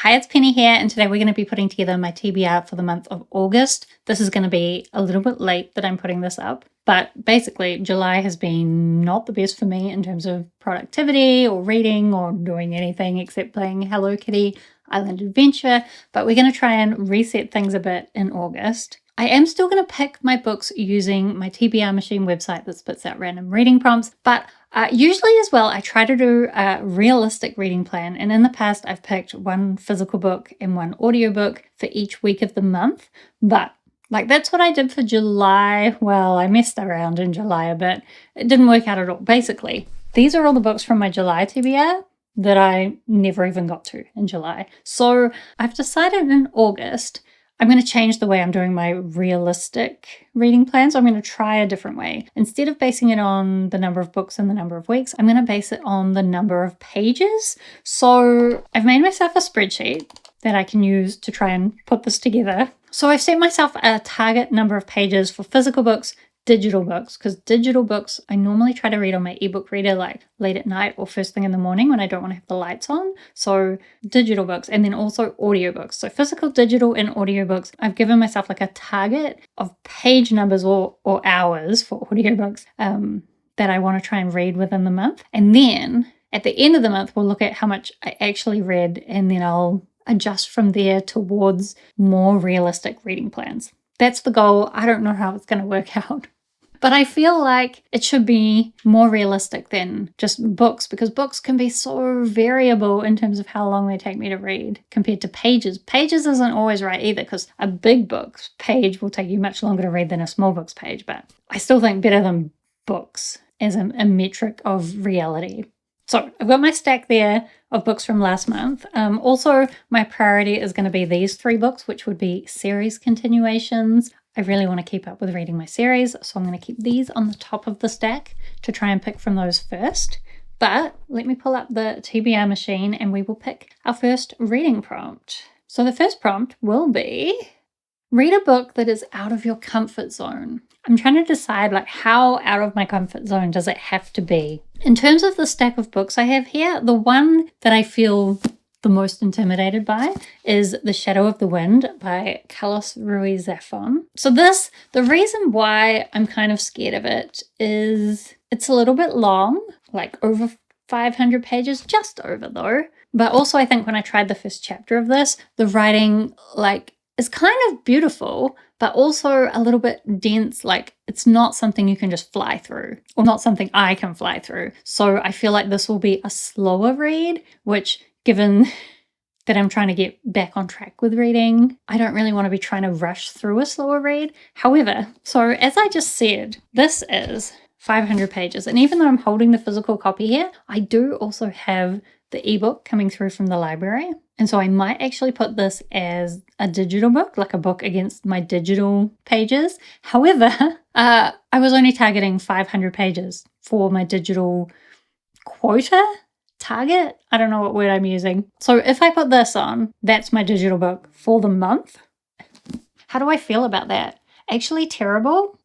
Hi, it's Penny here, and today we're going to be putting together my TBR for the month of August. This is going to be a little bit late that I'm putting this up, but basically July has been not the best for me in terms of productivity or reading or doing anything except playing Hello Kitty Island Adventure, but we're going to try and reset things a bit in August. I am still going to pick my books using my TBR machine website that spits out random reading prompts, but usually as well, I try to do a realistic reading plan, and in the past I've picked one physical book and one audiobook for each week of the month, but that's what I did for July. Well, I messed around in July a bit. It didn't work out at all. Basically, these are all the books from my July TBR that I never even got to in July. So I've decided in August I'm going to change the way I'm doing my realistic reading plan. So I'm going to try a different way. Instead of basing it on the number of books and the number of weeks, I'm going to base it on the number of pages. So I've made myself a spreadsheet that I can use to try and put this together. So I've set myself a target number of pages for physical books, digital books, because digital books I normally try to read on my ebook reader like late at night or first thing in the morning when I don't want to have the lights on. So digital books, and then also audiobooks. So physical, digital, and audiobooks. I've given myself like a target of page numbers or hours for audiobooks that I want to try and read within the month. And then at the end of the month, we'll look at how much I actually read, and then I'll adjust from there towards more realistic reading plans. That's the goal. I don't know how it's going to work out. But I feel like it should be more realistic than just books, because books can be so variable in terms of how long they take me to read compared to pages. Pages isn't always right either, because a big book's page will take you much longer to read than a small book's page. But I still think better than books as a metric of reality. So I've got my stack there of books from last month. Also, my priority is going to be these 3 books, which would be series continuations. I really want to keep up with reading my series, so I'm going to keep these on the top of the stack to try and pick from those first. But let me pull up the TBR machine and we will pick our first reading prompt. So the first prompt will be, read a book that is out of your comfort zone. I'm trying to decide how out of my comfort zone does it have to be. In terms of the stack of books I have here, the one that I feel the most intimidated by is The Shadow of the Wind by Carlos Ruiz Zafón. So the reason why I'm kind of scared of it is it's a little bit long, over 500 pages, just over though. But also I think when I tried the first chapter of this, the writing is kind of beautiful, but also a little bit dense. It's not something you can just fly through, or not something I can fly through. So I feel like this will be a slower read, which, given that I'm trying to get back on track with reading, I don't really want to be trying to rush through a slower read. However, so as I just said, this is 500 pages. And even though I'm holding the physical copy here, I do also have the ebook coming through from the library. And so I might actually put this as a digital book, like a book against my digital pages. However, I was only targeting 500 pages for my digital quota target. I don't know what word I'm using. So if I put this on, that's my digital book for the month. How do I feel about that? Actually terrible.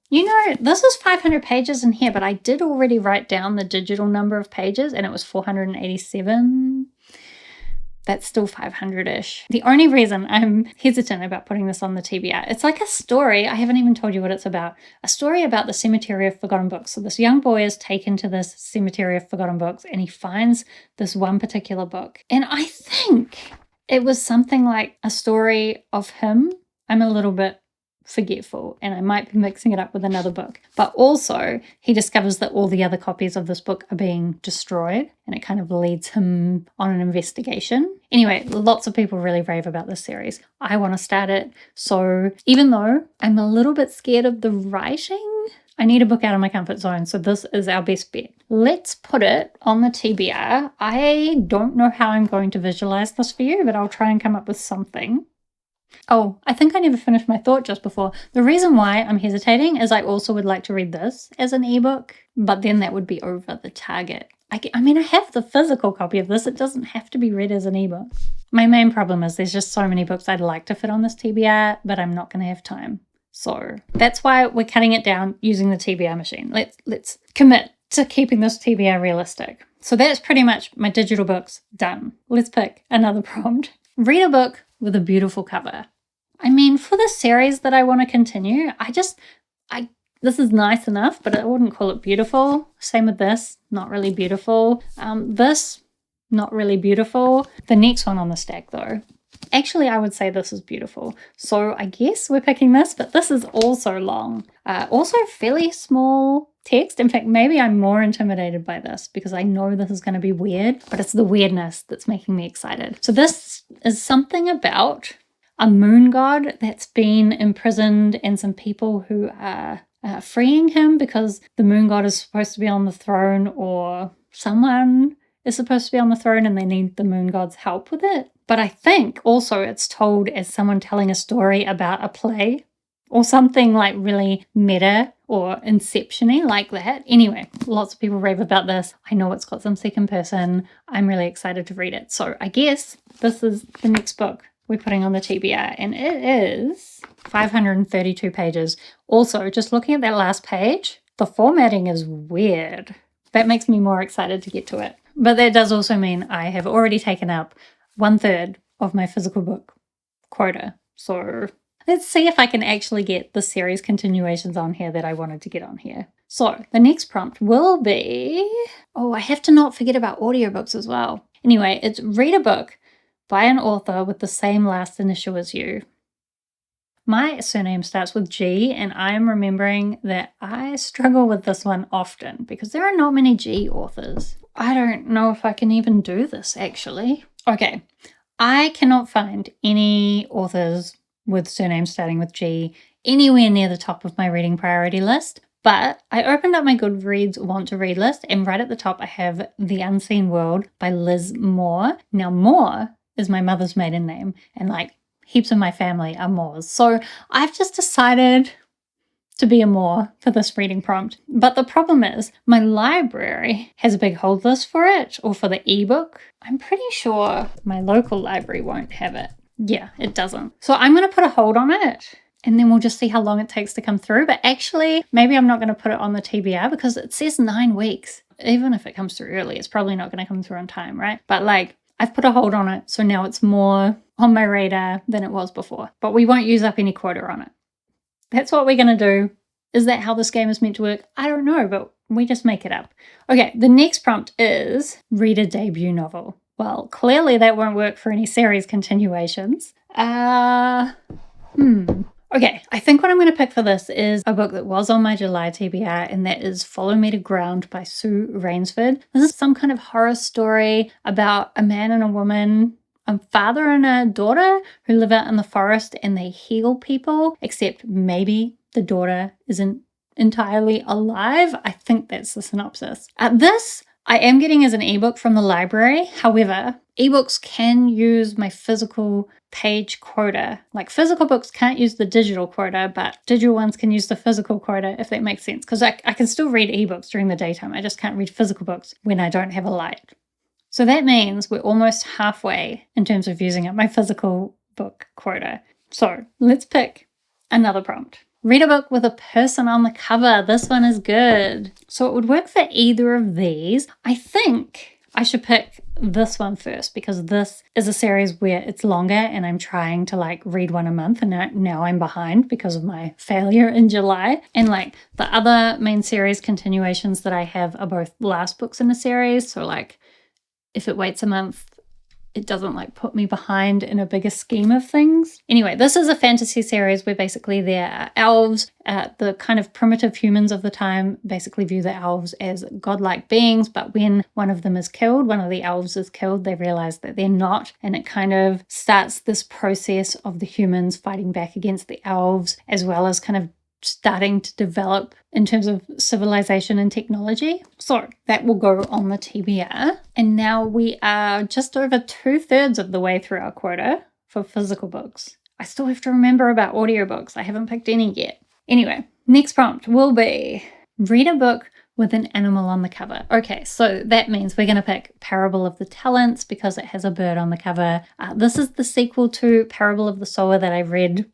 This is 500 pages in here, but I did already write down the digital number of pages and it was 487. That's still 500-ish. The only reason I'm hesitant about putting this on the TBR, it's like a story. I haven't even told you what it's about. A story about the Cemetery of Forgotten Books. So this young boy is taken to this Cemetery of Forgotten Books and he finds this one particular book. And I think it was something like a story of him. I'm a little bit forgetful and I might be mixing it up with another book. But also he discovers that all the other copies of this book are being destroyed and it kind of leads him on an investigation. Anyway, lots of people really rave about this series. I want to start it. So even though I'm a little bit scared of the writing, I need a book out of my comfort zone. So this is our best bet. Let's put it on the TBR. I don't know how I'm going to visualize this for you, but I'll try and come up with something. Oh, I think I never finished my thought just before. The reason why I'm hesitating is I also would like to read this as an ebook, but then that would be over the target. I mean, I have the physical copy of this. It doesn't have to be read as an ebook. My main problem is there's just so many books I'd like to fit on this TBR, but I'm not going to have time. So that's why we're cutting it down using the TBR machine. Let's commit to keeping this TBR realistic. So that's pretty much my digital books done. Let's pick another prompt. read a book with a beautiful cover. I mean, for the series that I want to continue, this is nice enough, but I wouldn't call it beautiful. Same with this, not really beautiful. This, not really beautiful. The next one on the stack though, actually I would say this is beautiful. So I guess we're picking this, but this is also long. Also fairly small text. In fact, maybe I'm more intimidated by this because I know this is going to be weird, but it's the weirdness that's making me excited. So this is something about a moon god that's been imprisoned and some people who are freeing him because the moon god is supposed to be on the throne, or someone is supposed to be on the throne and they need the moon god's help with it. But I think also it's told as someone telling a story about a play or something like really meta or inception-y like that. Anyway, lots of people rave about this. I know it's got some second person. I'm really excited to read it. So I guess this is the next book we're putting on the TBR, and it is 532 pages. Also, just looking at that last page, the formatting is weird. That makes me more excited to get to it. But that does also mean I have already taken up 1/3 of my physical book quota. So let's see if I can actually get the series continuations on here that I wanted to get on here. So the next prompt will be, I have to not forget about audiobooks as well. Anyway, it's read a book by an author with the same last initial as you. My surname starts with G, and I'm remembering that I struggle with this one often because there are not many G authors. I don't know if I can even do this, actually. Okay, I cannot find any authors with surnames starting with G anywhere near the top of my reading priority list, but I opened up my Goodreads want to read list, and right at the top I have The Unseen World by Liz Moore. Now, Moore is my mother's maiden name, and like heaps of my family are Moores. So I've just decided to be a Moore for this reading prompt. But the problem is my library has a big hold list for it, or for the ebook. I'm pretty sure my local library won't have it. Yeah, it doesn't. So I'm going to put a hold on it, and then we'll just see how long it takes to come through. But actually, maybe I'm not going to put it on the TBR because it says 9 weeks. Even if it comes through early, it's probably not going to come through on time, right? But like, I've put a hold on it, so now it's more on my radar than it was before. But we won't use up any quota on it. That's what we're going to do. Is that how this game is meant to work? I don't know, but we just make it up. Okay, the next prompt is read a debut novel. Well, clearly that won't work for any series continuations. Okay, I think what I'm going to pick for this is a book that was on my July TBR, and that is Follow Me to Ground by Sue Rainsford. This is some kind of horror story about a man and a woman, a father and a daughter who live out in the forest and they heal people, except maybe the daughter isn't entirely alive. I think that's the synopsis. This I am getting as an ebook from the library. However, ebooks can use my physical page quota. Like physical books can't use the digital quota, but digital ones can use the physical quota, if that makes sense. Because I can still read ebooks during the daytime. I just can't read physical books when I don't have a light. So that means we're almost halfway in terms of using up my physical book quota. So let's pick another prompt. Read a book with a person on the cover. This one is good. So it would work for either of these. I think I should pick this one first because this is a series where it's longer and I'm trying to like read one a month, and now I'm behind because of my failure in July. And like the other main series continuations that I have are both last books in a series. So like if it waits a month, it doesn't like put me behind in a bigger scheme of things. Anyway, this is a fantasy series where basically there are elves. The kind of primitive humans of the time basically view the elves as godlike beings, but when one of them is killed, one of the elves is killed, they realize that they're not, and it kind of starts this process of the humans fighting back against the elves, as well as kind of starting to develop in terms of civilization and technology. So that will go on the TBR. And now we are just over 2/3 of the way through our quota for physical books. I still have to remember about audiobooks. I haven't picked any yet. Anyway, next prompt will be read a book with an animal on the cover. Okay, so that means we're going to pick Parable of the Talents because it has a bird on the cover. This is the sequel to Parable of the Sower that I read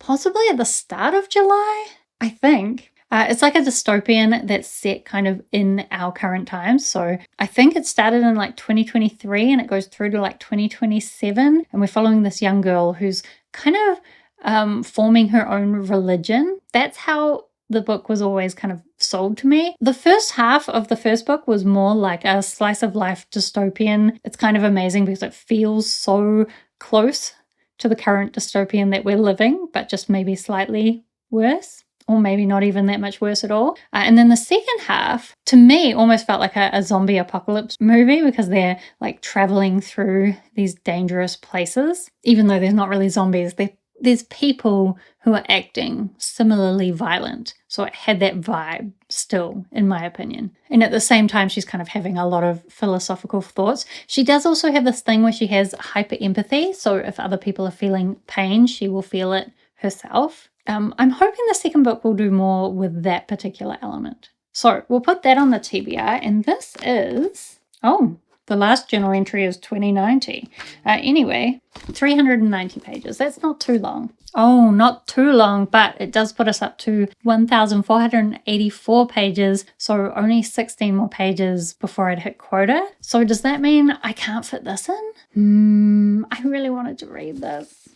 possibly at the start of July, I think. It's like a dystopian that's set kind of in our current times. So I think it started in like 2023 and it goes through to like 2027. And we're following this young girl who's kind of forming her own religion. That's how the book was always kind of sold to me. The first half of the first book was more like a slice of life dystopian. It's kind of amazing because it feels so close to the current dystopian that we're living, but just maybe slightly worse. Or maybe not even that much worse at all. And then the second half, to me, almost felt like a zombie apocalypse movie because they're like traveling through these dangerous places. Even though there's not really zombies, there's people who are acting similarly violent. So it had that vibe still, in my opinion. And at the same time, she's kind of having a lot of philosophical thoughts. She does also have this thing where she has hyper empathy. So if other people are feeling pain, she will feel it herself. I'm hoping the second book will do more with that particular element. So we'll put that on the TBR, and this is, the last journal entry is 2090. Anyway, 390 pages. That's not too long. Oh, not too long, but it does put us up to 1,484 pages, so only 16 more pages before I'd hit quota. So does that mean I can't fit this in? I really wanted to read this.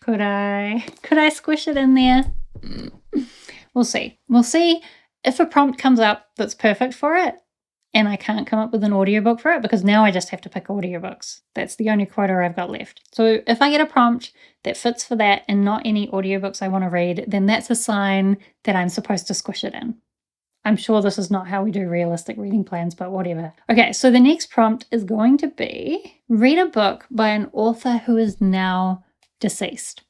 Could I squish it in there? We'll see. We'll see if a prompt comes up that's perfect for it and I can't come up with an audiobook for it because now I just have to pick audiobooks. That's the only quota I've got left. So if I get a prompt that fits for that and not any audiobooks I want to read, then that's a sign that I'm supposed to squish it in. I'm sure this is not how we do realistic reading plans, but whatever. Okay, so the next prompt is going to be read a book by an author who is now deceased.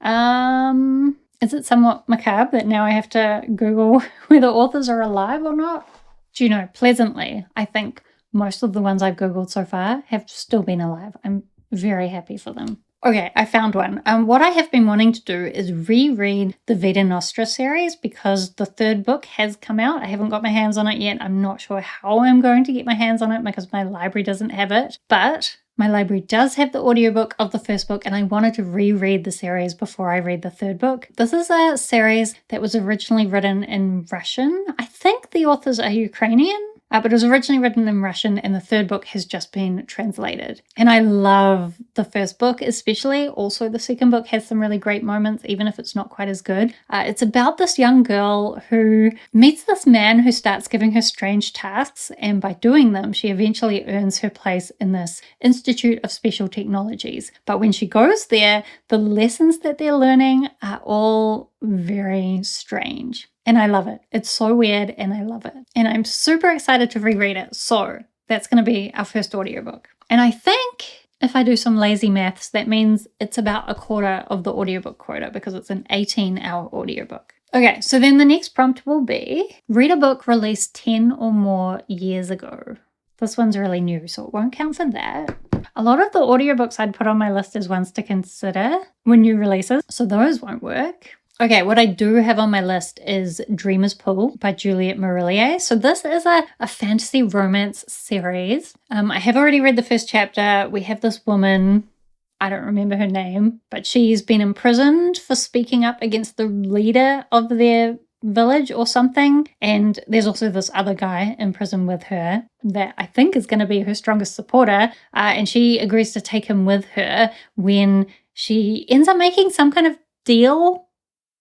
Is it somewhat macabre that now I have to Google whether authors are alive or not? Do you know, pleasantly, I think most of the ones I've Googled so far have still been alive. I'm very happy for them. Okay, I found one. What I have been wanting to do is reread the Vita Nostra series because the third book has come out. I haven't got my hands on it yet. I'm not sure how I'm going to get my hands on it because my library doesn't have it. But my library does have the audiobook of the first book, and I wanted to reread the series before I read the third book. This is a series that was originally written in Russian. I think the authors are Ukrainian, but it was originally written in Russian, and the third book has just been translated. And I love the first book especially. Also, the second book has some really great moments, even if it's not quite as good. It's about this young girl who meets this man who starts giving her strange tasks, and by doing them, she eventually earns her place in this Institute of Special Technologies. But when she goes there, the lessons that they're learning are all very strange. And I love it. It's so weird and I love it. And I'm super excited to reread it. So that's going to be our first audiobook. And I think if I do some lazy maths, that means it's about a quarter of the audiobook quota because it's an 18-hour audiobook. Okay, so then the next prompt will be read a book released 10 or more years ago. This one's really new, so it won't count for that. A lot of the audiobooks I'd put on my list as ones to consider when new releases, so those won't work. Okay, what I do have on my list is Dreamer's Pool by Juliette Marillier. So this is a fantasy romance series. I have already read the first chapter. We have this woman, I don't remember her name, but she's been imprisoned for speaking up against the leader of their village or something. And there's also this other guy in prison with her that I think is going to be her strongest supporter. And she agrees to take him with her when she ends up making some kind of deal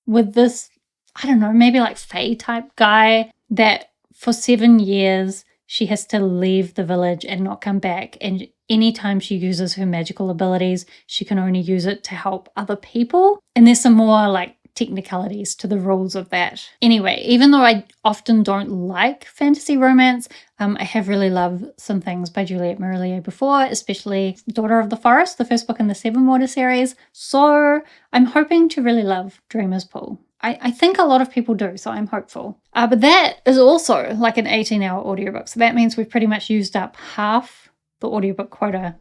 with this, I don't know, maybe like Fae type guy that for 7 years she has to leave the village and not come back. And anytime she uses her magical abilities, she can only use it to help other people. And there's some more like technicalities to the rules of that. Anyway, even though I often don't like fantasy romance, I have really loved some things by Juliette Marillier before, especially Daughter of the Forest, the first book in the Seven Water series. So I'm hoping to really love Dreamer's Pool. I think a lot of people do, so I'm hopeful. But that is also like an 18-hour audiobook. So that means we've pretty much used up half the audiobook quota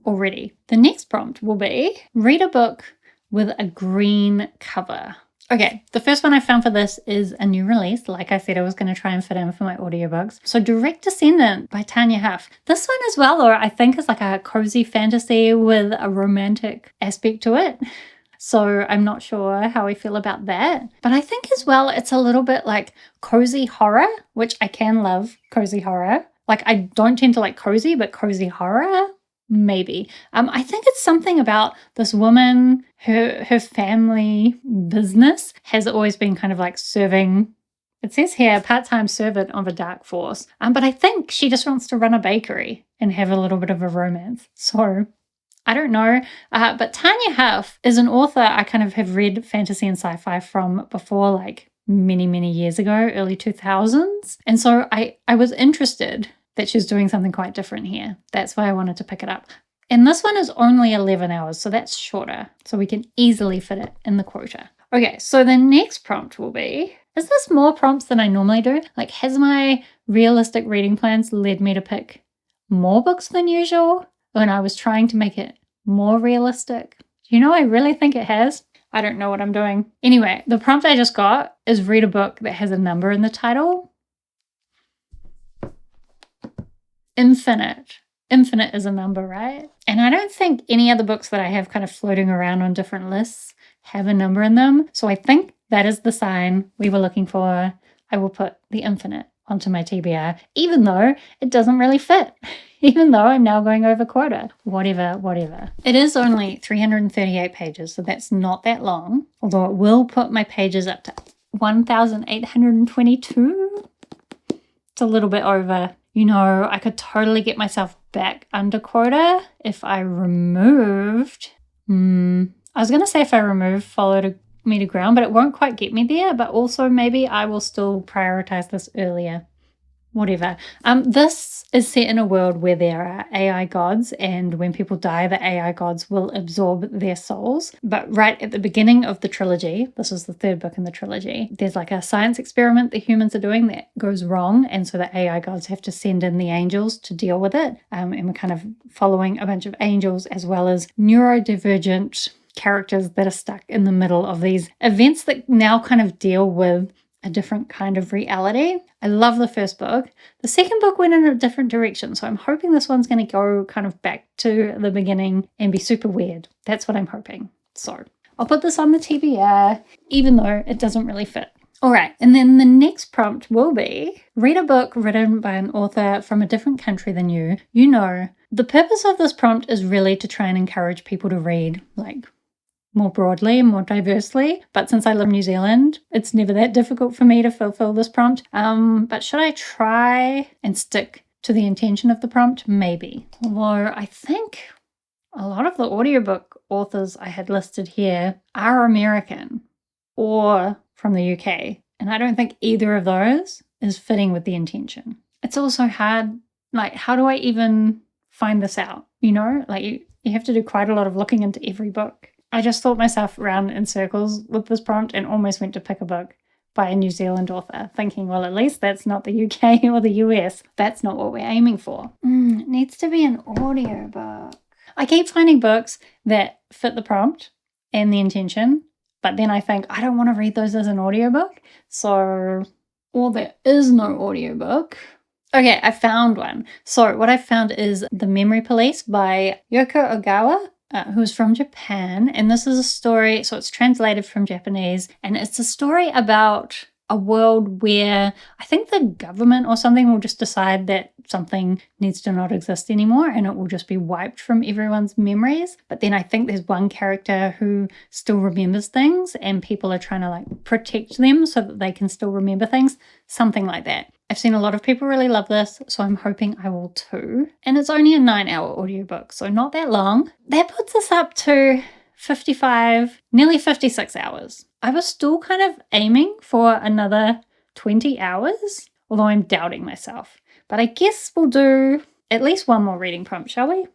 already. The next prompt will be read a book with a green cover. Okay, the first one I found for this is a new release. Like I said, I was going to try and fit in for my audiobooks. So Direct Descendant by Tanya Huff. This one as well, or I think is like a cozy fantasy with a romantic aspect to it. So I'm not sure how I feel about that. But I think as well, it's a little bit like cozy horror, which I can love cozy horror. Like I don't tend to like cozy, but cozy horror, maybe. I think it's something about this woman, her family business has always been kind of like serving. It says here, part-time servant of a dark force. But I think she just wants to run a bakery and have a little bit of a romance. So I don't know. But Tanya Huff is an author I kind of have read fantasy and sci-fi from before, like many, many years ago, early 2000s. And so I was interested that she's doing something quite different here. That's why I wanted to pick it up. And this one is only 11 hours, so that's shorter. So we can easily fit it in the quota. Okay, so the next prompt will be, is this more prompts than I normally do? Like, has my realistic reading plans led me to pick more books than usual when I was trying to make it more realistic? You know, I really think it has. I don't know what I'm doing. Anyway, the prompt I just got is read a book that has a number in the title. Infinite. Infinite is a number, right? And I don't think any other books that I have kind of floating around on different lists have a number in them. So I think that is the sign we were looking for. I will put the infinite onto my TBR, even though it doesn't really fit, even though I'm now going over quota. Whatever. It is only 338 pages, so that's not that long, although it will put my pages up to 1,822. It's a little bit over. You know, I could totally get myself back under quota if I removed, I was going to say if I remove Follow Me to Ground, but it won't quite get me there. But also maybe I will still prioritize this earlier. Whatever. This is set in a world where there are AI gods, and when people die, the AI gods will absorb their souls. But right at the beginning of the trilogy, this is the third book in the trilogy, there's like a science experiment that humans are doing that goes wrong, and so the AI gods have to send in the angels to deal with it. And we're kind of following a bunch of angels as well as neurodivergent characters that are stuck in the middle of these events that now kind of deal with a different kind of reality. I love the first book. The second book went in a different direction, so I'm hoping this one's going to go kind of back to the beginning and be super weird. That's what I'm hoping. So I'll put this on the TBR, even though it doesn't really fit. All right, and then the next prompt will be, read a book written by an author from a different country than you. You know, the purpose of this prompt is really to try and encourage people to read, like, more broadly, more diversely. But since I live in New Zealand, it's never that difficult for me to fulfill this prompt. But should I try and stick to the intention of the prompt? Maybe. Although I think a lot of the audiobook authors I had listed here are American or from the UK. And I don't think either of those is fitting with the intention. It's also hard, like, how do I even find this out? You know, like you have to do quite a lot of looking into every book. I just thought myself around in circles with this prompt and almost went to pick a book by a New Zealand author, thinking, well, at least that's not the UK or the US. That's not what we're aiming for. It needs to be an audiobook. I keep finding books that fit the prompt and the intention, but then I think I don't want to read those as an audiobook. So, or there is no audiobook. Okay, I found one. So what I found is The Memory Police by Yoko Ogawa, who's from Japan. And this is a story, so it's translated from Japanese, and it's a story about a world where I think the government or something will just decide that something needs to not exist anymore and it will just be wiped from everyone's memories. But then I think there's one character who still remembers things and people are trying to like protect them so that they can still remember things, something like that. I've seen a lot of people really love this, so I'm hoping I will too. And it's only a 9-hour audiobook, so not that long. That puts us up to 55, nearly 56 hours. I was still kind of aiming for another 20 hours, although I'm doubting myself. But I guess we'll do at least one more reading prompt, shall we?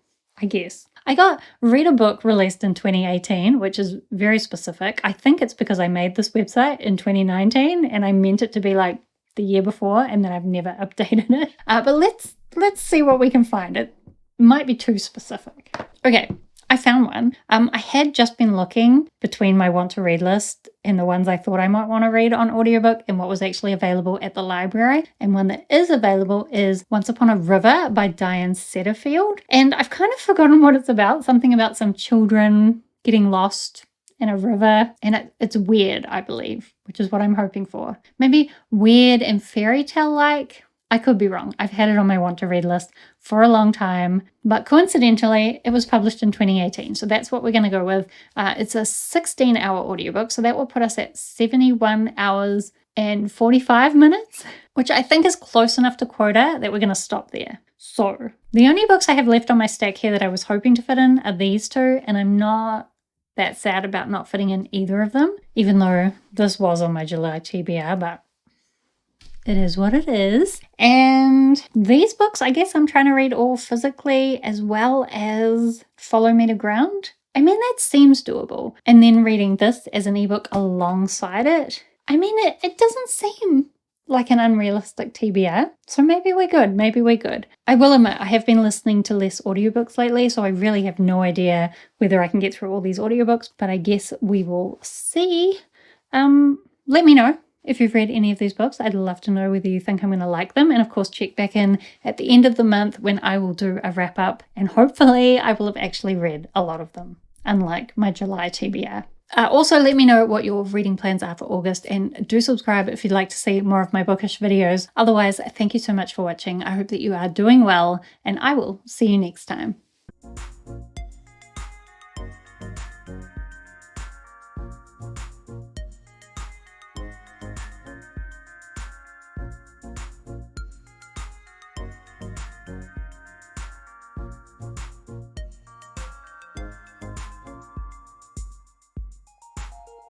I guess. I got read a book released in 2018, which is very specific. I think it's because I made this website in 2019 and I meant it to be like the year before and then I've never updated it. But let's see what we can find. It might be too specific. Okay, I found one. I had just been looking between my want to read list and the ones I thought I might want to read on audiobook and what was actually available at the library. And one that is available is Once Upon a River by Diane Setterfield. And I've kind of forgotten what it's about. Something about some children getting lost and a river, and it's weird, I believe, which is what I'm hoping for. Maybe weird and fairy tale-like. I could be wrong. I've had it on my want to read list for a long time, but coincidentally, it was published in 2018. So that's what we're going to go with. It's a 16-hour audiobook, so that will put us at 71 hours and 45 minutes, which I think is close enough to quota that we're going to stop there. So the only books I have left on my stack here that I was hoping to fit in are these two, and I'm not that sad about not fitting in either of them, even though this was on my July TBR, but it is what it is. And these books, I guess I'm trying to read all physically as well as Follow Me to Ground. I mean, that seems doable. And then reading this as an ebook alongside it. I mean, it doesn't seem like an unrealistic TBR. So maybe we're good. Maybe we're good. I will admit, I have been listening to less audiobooks lately, so I really have no idea whether I can get through all these audiobooks, but I guess we will see. Let me know if you've read any of these books. I'd love to know whether you think I'm going to like them. And of course, check back in at the end of the month when I will do a wrap up. And hopefully I will have actually read a lot of them, unlike my July TBR. Also, let me know what your reading plans are for August, and do subscribe if you'd like to see more of my bookish videos. Otherwise, thank you so much for watching. I hope that you are doing well, and I will see you next time.